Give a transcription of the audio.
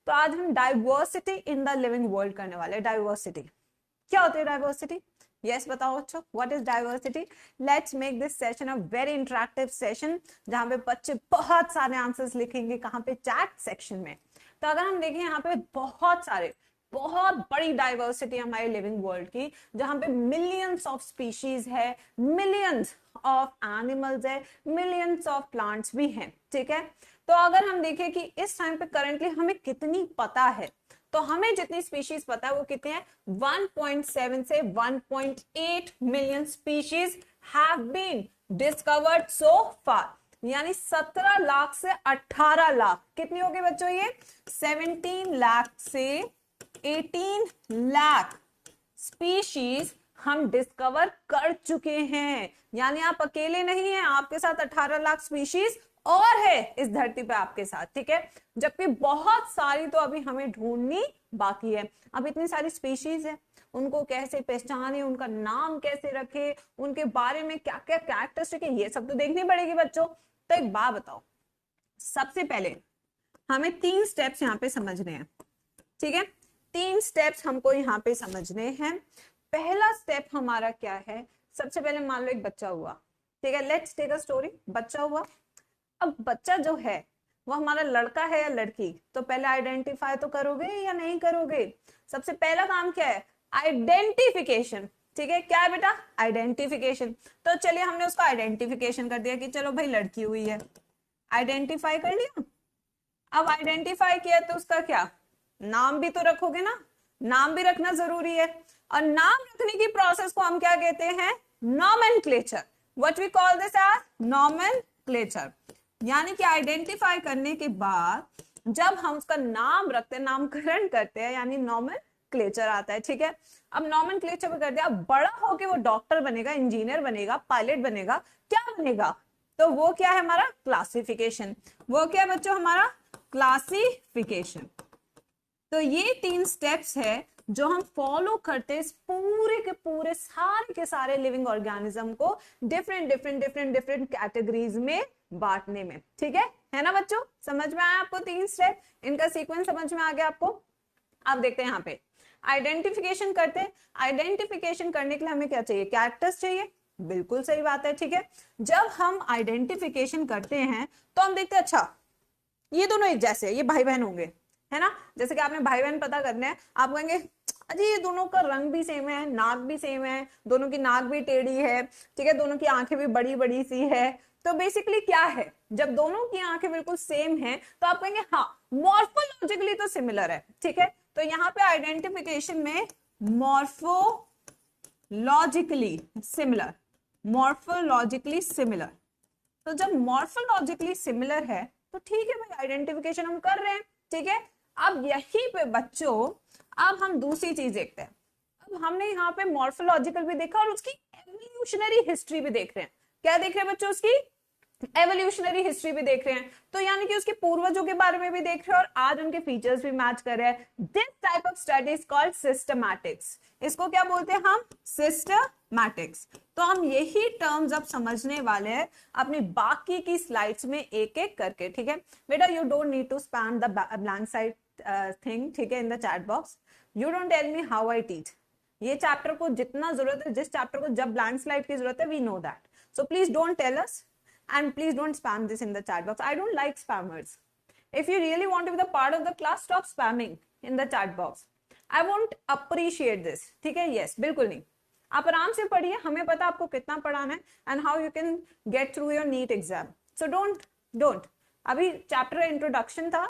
तो आज हम diversity in the living world करने वाले। डाइवर्सिटी क्या होती है? डाइवर्सिटी यस बताओ बच्चों, what is diversity? Let's make this session a very interactive session जहां पे बच्चे बहुत सारे आंसर्स लिखेंगे। कहां पे? चैट सेक्शन में। तो अगर हम देखें यहाँ पे बहुत बड़ी डाइवर्सिटी हमारे लिविंग वर्ल्ड की, जहां पे मिलियंस ऑफ स्पीशीज है, मिलियंस ऑफ एनिमल्स है, मिलियंस ऑफ प्लांट्स भी हैं। ठीक है, तो अगर हम देखें कि इस टाइम पे करंटली हमें कितनी पता है, तो हमें जितनी स्पीशीज पता है वो कितनी है? 1.7 से 1.8 million species have been discovered so far. यानी 17 लाख से 18 लाख, कितनी हो गई बच्चों ये? 17 लाख से 18 लाख स्पीशीज हम डिस्कवर कर चुके हैं। यानी आप अकेले नहीं हैं, आपके साथ 18 लाख स्पीशीज और है इस धरती पे आपके साथ। ठीक है, जबकि बहुत सारी तो अभी हमें ढूंढनी बाकी है। अब इतनी सारी स्पीशीज है, उनको कैसे पहचाने, उनका नाम कैसे रखे, उनके बारे में क्या क्या कैरेक्टरिस्टिक है, ये सब तो देखनी पड़ेगी बच्चों। तो एक बात बताओ, सबसे पहले हमें 3 स्टेप्स यहाँ पे समझने हैं। ठीक है, 3 स्टेप्स हमको यहाँ पे समझने हैं। पहला स्टेप हमारा क्या है? सबसे पहले मान लो एक बच्चा हुआ। ठीक है, लेट्स टेक अ स्टोरी। बच्चा हुआ, अब बच्चा जो है वो हमारा लड़का है या लड़की, तो पहले आइडेंटिफाई तो करोगे या नहीं करोगे? सबसे पहला काम क्या है? आइडेंटिफिकेशन। ठीक है, क्या है बेटा? आइडेंटिफिकेशन। तो चलिए हमने उसको आइडेंटिफिकेशन कर दिया कि चलो भाई लड़की हुई है, आइडेंटिफाई कर लिया। अब आइडेंटिफाई किया तो उसका क्या? नाम भी तो रखोगे ना, नाम भी रखना जरूरी है। और नाम रखने की प्रोसेस को हम क्या कहते हैं? Nomenclature. What we call this as nomenclature. यानी कि आइडेंटिफाई करने के बाद जब हम उसका नाम रखते हैं, नामकरण करते हैं, यानी नॉमेनक्लेचर आता है। ठीक है, अब नॉमेनक्लेचर पे कर दिया, बड़ा होके वो डॉक्टर बनेगा, इंजीनियर बनेगा, पायलट बनेगा, क्या बनेगा? तो वो क्या है हमारा? क्लासिफिकेशन। वो क्या बच्चों? हमारा क्लासिफिकेशन। तो ये 3 स्टेप्स है जो हम फॉलो करते हैं पूरे के पूरे सारे के सारे लिविंग ऑर्गेनिज्म को डिफरेंट कैटेगरीज में बांटने में। ठीक है ना बच्चों? समझ में आया आपको 3 स्टेप? इनका सीक्वेंस समझ में आ गया आपको? अब देखते हैं यहाँ पे आइडेंटिफिकेशन करते हैं। आइडेंटिफिकेशन करने के लिए हमें क्या चाहिए? कैरेक्टर्स चाहिए। बिल्कुल सही बात है। ठीक है, जब हम आइडेंटिफिकेशन करते हैं तो हम देखते हैं अच्छा ये दोनों एक जैसे है, ये भाई बहन होंगे, है ना? जैसे कि आपने भाई बहन पता करने हैं, आप कहेंगे अजी ये दोनों का रंग भी सेम है, नाक भी सेम है, दोनों की नाक भी टेढ़ी है, ठीक है, दोनों की आंखें भी बड़ी बड़ी सी है। तो बेसिकली क्या है, जब दोनों की आंखें बिल्कुल सेम है तो आप कहेंगे हाँ मॉर्फोलॉजिकली तो सिमिलर है। ठीक है, तो यहाँ पे आइडेंटिफिकेशन में मॉर्फोलॉजिकली सिमिलर, मॉर्फोलॉजिकली सिमिलर। तो जब मॉर्फोलॉजिकली सिमिलर है तो ठीक है भाई, आइडेंटिफिकेशन हम कर रहे हैं। ठीक है, अब यहीं पे बच्चों अब हम दूसरी चीज देखते हैं। अब हमने यहाँ पे मॉर्फोलॉजिकल भी देखा और उसकी एवोल्यूशनरी हिस्ट्री भी देख रहे हैं। क्या देख रहे हैं बच्चों? उसकी एवोल्यूशनरी हिस्ट्री भी देख रहे हैं। तो यानी कि उसके पूर्वजों के बारे में भी देख रहे हैं और आज उनके फीचर्स भी मैच कर रहे हैं। This type of study is called systematics. इसको क्या बोलते हैं हम? सिस्टमैटिक्स। तो हम यही टर्म्स अब समझने वाले हैं अपनी बाकी की स्लाइड्स में एक एक करके। ठीक है बेटा, you don't need to spam the blank side thing. ठीक है, in the chat box you don't tell me how I teach. ये चैप्टर को जितना जरूरत है, जिस चैप्टर को जब ब्लैंक स्लाइड की जरूरत है, we know that. So please don't tell us and please don't spam this in the chat box. I don't like spammers. If you really want to be the part of the class, stop spamming in the chat box. I won't appreciate this. ठीक है? Yes, बिल्कुल नहीं। आप आराम से पढ़िए, हमें पता आपको कितना पढ़ाना है and how you can get through your NEET exam. So don't. अभी चैप्टर इंट्रोडक्शन था,